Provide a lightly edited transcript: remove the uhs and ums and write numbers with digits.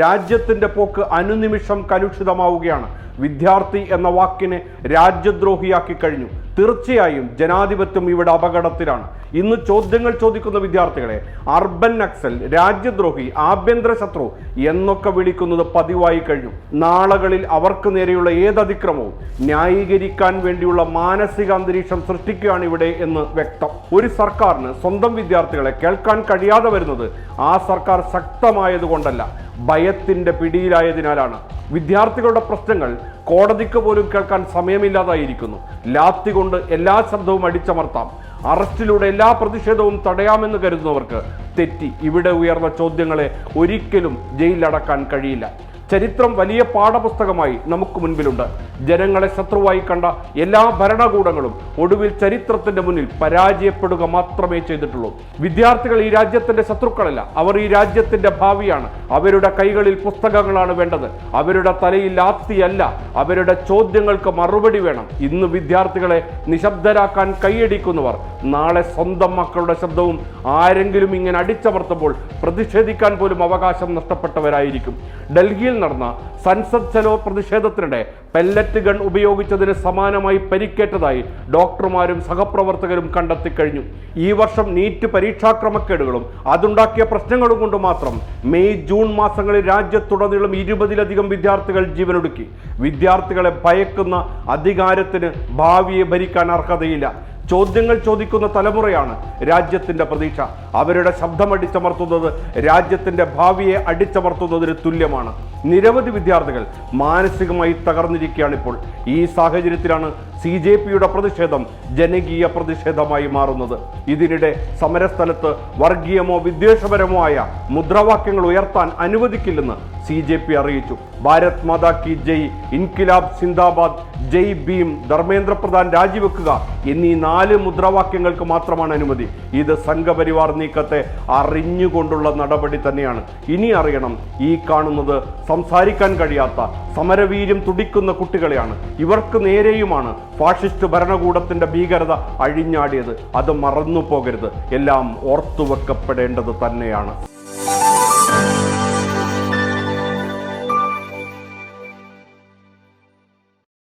രാജ്യത്തിൻ്റെ പോക്ക് അനുനിമിഷം കലുഷിതമാവുകയാണ്. വിദ്യാർത്ഥി എന്ന വാക്കിനെ രാജ്യദ്രോഹിയാക്കി കഴിഞ്ഞു. തീർച്ചയായും ജനാധിപത്യം ഇവിടെ അപകടത്തിലാണ്. ഇന്ന് ചോദ്യങ്ങൾ ചോദിക്കുന്ന വിദ്യാർത്ഥികളെ അർബൻ നക്സൽ, രാജ്യദ്രോഹി, ആഭ്യന്തര ശത്രു എന്നൊക്കെ വിളിക്കുന്നത് പതിവായി കഴിഞ്ഞു. നാളുകളിൽ അവർക്ക് നേരെയുള്ള ഏതതിക്രമവും ന്യായീകരിക്കാൻ വേണ്ടിയുള്ള മാനസിക അന്തരീക്ഷം സൃഷ്ടിക്കുകയാണ് ഇവിടെ എന്ന് വ്യക്തം. ഒരു സർക്കാരിന് സ്വന്തം വിദ്യാർത്ഥികളെ കേൾക്കാൻ കഴിയാതെ വരുന്നത് ആ സർക്കാർ ശക്തമായതുകൊണ്ടല്ല, ഭയത്തിന്റെ പിടിയിലായതിനാലാണ്. വിദ്യാർത്ഥികളുടെ പ്രശ്നങ്ങൾ കോടതിക്ക് പോലും കേൾക്കാൻ സമയമില്ലാതായിരിക്കുന്നു. ലാത്തി കൊണ്ട് എല്ലാ ശബ്ദവും അടിച്ചമർത്താം, അറസ്റ്റിലൂടെ എല്ലാ പ്രതിഷേധവും തടയാമെന്ന് കരുതുന്നവർക്ക് തെറ്റി. ഇവിടെ ഉയർന്ന ചോദ്യങ്ങളെ ഒരിക്കലും ജയിലിലടക്കാൻ കഴിയില്ല. ചരിത്രം വലിയ പാഠപുസ്തകമായി നമുക്ക് മുൻപിലുണ്ട്. ജനങ്ങളെ ശത്രുവായി കണ്ട എല്ലാ ഭരണകൂടങ്ങളും ഒടുവിൽ ചരിത്രത്തിന്റെ മുന്നിൽ പരാജയപ്പെടുക മാത്രമേ ചെയ്തിട്ടുള്ളൂ. വിദ്യാർത്ഥികൾ ഈ രാജ്യത്തിന്റെ ശത്രുക്കളല്ല, അവർ ഈ രാജ്യത്തിന്റെ ഭാവിയാണ്. അവരുടെ കൈകളിൽ പുസ്തകങ്ങളാണ് വേണ്ടത്, അവരുടെ തലയിൽ ലാത്തിയല്ല. അവരുടെ ചോദ്യങ്ങൾക്ക് മറുപടി വേണം. ഇന്ന് വിദ്യാർത്ഥികളെ നിശബ്ദരാക്കാൻ കൈയടിക്കുന്നവർ നാളെ സ്വന്തം മക്കളുടെ ശബ്ദവും ആരെങ്കിലും ഇങ്ങനെ അടിച്ചമർത്തുമ്പോൾ പ്രതിഷേധിക്കാൻ പോലും അവകാശം നഷ്ടപ്പെട്ടവരായിരിക്കും. ഡൽഹിയിൽ നടന്ന സൻസദ് ചലോ പ്രതിഷേധത്തിനിടെ പെല്ലറ്റ് ഗൺ ഉപയോഗിച്ചതിന് സമാനമായി പരിക്കേറ്റതായി ഡോക്ടർമാരും സഹപ്രവർത്തകരും കണ്ടെത്തിക്കഴിഞ്ഞു. ഈ വർഷം നീറ്റ് പരീക്ഷാക്രമക്കേടുകളും അതുണ്ടാക്കിയ പ്രശ്നങ്ങളും കൊണ്ട് മാത്രം മെയ് ജൂൺ മാസങ്ങളിൽ രാജ്യത്തുടനീളം 20-ലധികം വിദ്യാർത്ഥികൾ ജീവനൊടുക്കി. വിദ്യാർത്ഥികളെ ഭയക്കുന്ന അധികാരത്തിന് ഭാവിയെ ഭരിക്കാൻ അർഹതയില്ല. ചോദ്യങ്ങൾ ചോദിക്കുന്ന തലമുറയാണ് രാജ്യത്തിന്റെ പ്രതീക്ഷ. അവരുടെ ശബ്ദം അടിച്ചമർത്തുന്നത് രാജ്യത്തിന്റെ ഭാവിയെ അടിച്ചമർത്തുന്നതിന് തുല്യമാണ്. നിരവധി വിദ്യാർത്ഥികൾ മാനസികമായി തകർന്നിരിക്കുകയാണിപ്പോൾ. ഈ സാഹചര്യത്തിലാണ് CJPയുടെ പ്രതിഷേധം ജനകീയ പ്രതിഷേധമായി മാറുന്നത്. ഇതിനിടെ സമരസ്ഥലത്ത് വർഗീയമോ വിദ്വേഷപരമോ ആയ മുദ്രാവാക്യങ്ങൾ ഉയർത്താൻ അനുവദിക്കില്ലെന്ന് CJP അറിയിച്ചു. ഭാരത് മാതാ കി ജയ്, ഇൻകിലാബ് സിന്ദാബാദ്, ജയ് ഭീം, ധർമ്മേന്ദ്ര പ്രധാൻ രാജിവെക്കുക എന്നീ 4 മുദ്രാവാക്യങ്ങൾക്ക് മാത്രമാണ് അനുമതി. ഇത് സംഘപരിവാർ നീക്കത്തെ അറിഞ്ഞുകൊണ്ടുള്ള നടപടി തന്നെയാണ്. ഇനി അറിയണം, ഈ കാണുന്നത് സംസാരിക്കാൻ കഴിയാത്ത, സമരവീര്യം തുടിക്കുന്ന കുട്ടികളെയാണ്. ഇവർക്ക് നേരെയുമാണ് ഫാഷിസ്റ്റ് ഭരണകൂടത്തിന്റെ ഭീകരത അഴിഞ്ഞാടിയത്. അത് മറന്നു പോകരുത്. എല്ലാം ഓർത്തുവെക്കപ്പെടേണ്ടത് തന്നെയാണ്.